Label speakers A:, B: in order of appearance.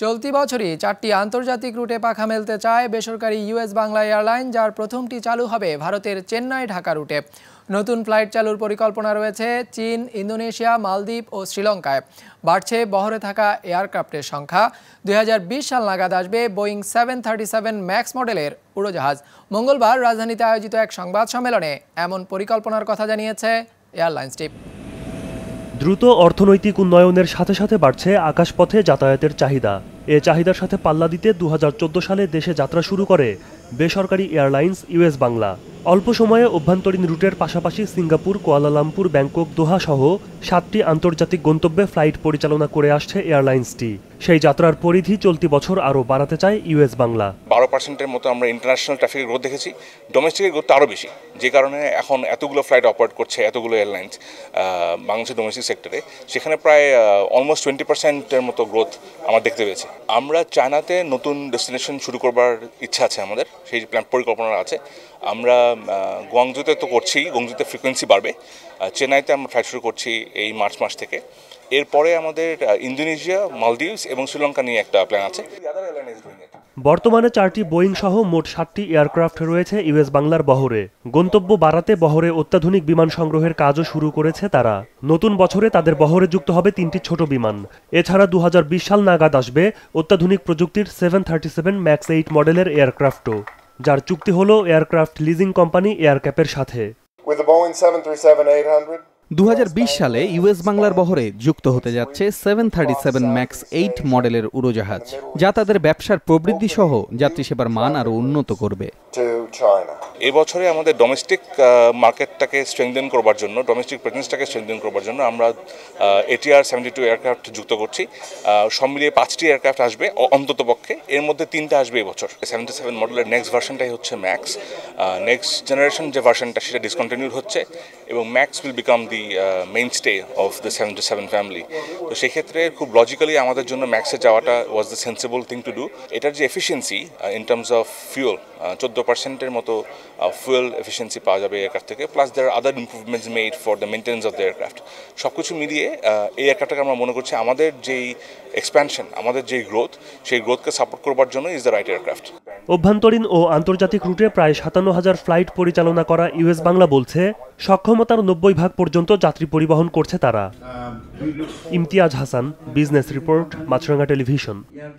A: চলতি বছরই 4টি আন্তর্জাতিক রুটে পাখা মেলতে চায় বেসরকারি ইউএস বাংলা এয়ারলাইন, যার প্রথমটি চালু হবে ভারতের চেন্নাই ঢাকা রুটে। নতুন ফ্লাইট চালুর পরিকল্পনা রয়েছে চীন, ইন্দোনেশিয়া, মালদ্বীপ ও শ্রীলঙ্কায়। বাড়ছে বহরে থাকা এয়ারক্রাফটের সংখ্যা। 2020 সাল নাগাদ আসবে বোয়িং 737 ম্যাক্স মডেলের উড়োজাহাজ। মঙ্গলবার রাজধানীতে আয়োজিত এক সংবাদ সম্মেলনে এমন পরিকল্পনার কথা জানিয়েছে এয়ারলাইন্সটি।
B: দ্রুত অর্থনৈতিক উন্নয়নের সাথে সাথে বাড়ছে আকাশপথে যাতায়াতের চাহিদা। এ চাহিদার সাথে পাল্লা দিতে 2014 সালে দেশে যাত্রা শুরু করে বেসরকারি এয়ারলাইন্স ইউএস বাংলা। অল্প সময়ে অভ্যন্তরীণ রুটের পাশাপাশি সিঙ্গাপুর, কুয়ালালামপুর, ব্যাংকক, দোহা সহ 7টি আন্তর্জাতিক গন্তব্যে ফ্লাইট পরিচালনা করে আসছে এয়ারলাইন্সটি। সেই যাত্রার পরিধি চলতি বছর আরও বাড়াতে চায় ইউএস বাংলা।
C: 12%-এর মতো আমরা ইন্টারন্যাশনাল ট্রাফিকের গ্রোথ দেখেছি। ডোমেস্টিকের গ্রোথ আরও বেশি, যে কারণে এখন এতগুলো ফ্লাইট অপারেট করছে এতগুলো এয়ারলাইন্স বাংলাদেশের ডোমেস্টিক সেক্টরে। সেখানে প্রায় অলমোস্ট 20%-এর মতো গ্রোথ আমরা দেখতে পেয়েছি। আমরা চায়নাতে নতুন ডেস্টিনেশন শুরু করবার ইচ্ছা আছে আমাদের, সেই প্ল্যান পরিকল্পনা আছে। আমরা গুয়াংজুতে তো করছি, গুয়াংজুতে ফ্রিকোয়েন্সি বাড়বে। চেন্নাইতে আমরা ফ্লাইট শুরু করছি এই মার্চ মাস থেকে। এরপরে আমাদের ইন্দোনেশিয়া, মালদ্বীপস এবং শ্রীলঙ্কা নিয়ে একটা প্ল্যান আছে।
B: বর্তমানে 4টি বোয়িং সহ মোট 7টি এয়ারক্রাফট রয়েছে ইউএস বাংলার বহরে। গন্তব্য বাড়াতে বহরে অত্যাধুনিক বিমান সংগ্রহের কাজও শুরু করেছে তারা। নতুন বছরে তাদের বহরে যুক্ত হবে 3টি ছোট বিমান। এছাড়া 2020 সাল নাগাদ আসবে অত্যাধুনিক প্রযুক্তির 737 ম্যাক্স 8 মডেলের এয়ারক্রাফটও, যার চুক্তি হলো এয়ারক্রাফট লিজিং কোম্পানি এয়ারক্যাপের সাথে।
D: 2020 সালে ইউএস বাংলার বহরে যুক্ত হতে যাচ্ছে 737 ম্যাক্স 8 মডেলের উড়োজাহাজ, যা তাদের ব্যবসার প্রবৃদ্ধি সহ যাত্রী সেবার মান আরও উন্নত করবে।
C: এবছরে আমাদের ডোমেস্টিক মার্কেটটাকে স্ট্রেংথেন করবার জন্য, ডোমেস্টিক প্রেজেন্সটাকে স্ট্রেংথেন করবার জন্য আমরা ATR 72 এয়ারক্রাফট যুক্ত করছি। সব মিলিয়ে 5টি এয়ারক্রাফট আসবে অন্তত পক্ষে, এর মধ্যে 3টা আসবে এবছর। 77 মডেলের নেক্সট ভার্সনটাই হচ্ছে ম্যাক্স। নেক্সট জেনারেশন যে ভার্সনটা সেটা ডিসকন্টিনিউড হচ্ছে এবং Max will become the mainstay of the 77 family. তো সেক্ষেত্রে খুব লজিক্যালি আমাদের জন্য ম্যাক্সে যাওয়াটা was the sensible thing to do. এটার যে efficiency in terms of fuel, 14%-এর মতো ফুয়েল এফিসিয়েন্সি পাওয়া যাবে এয়ারক্রাফট থেকে। Plus there are other improvements made for the maintenance of the aircraft. সব কিছু মিলিয়ে এই এয়ারক্রাফটটাকে আমরা মনে করছি আমাদের যেই এক্সপ্যানশন, আমাদের যেই গ্রোথ, সেই গ্রোথকে সাপোর্ট করবার জন্য ইজ দ্য রাইট এয়ারক্রাফট।
B: অভ্যন্তরীণ ও আন্তর্জাতিক রুটে প্রায় 57,000 ফ্লাইট পরিচালনা করা ইউএস বাংলা বলছে সক্ষমতার 90% পর্যন্ত যাত্রী পরিবহন করছে তারা। ইমতিয়াজ হাসান, বিজনেস রিপোর্ট, মাছরাঙা টেলিভিশন।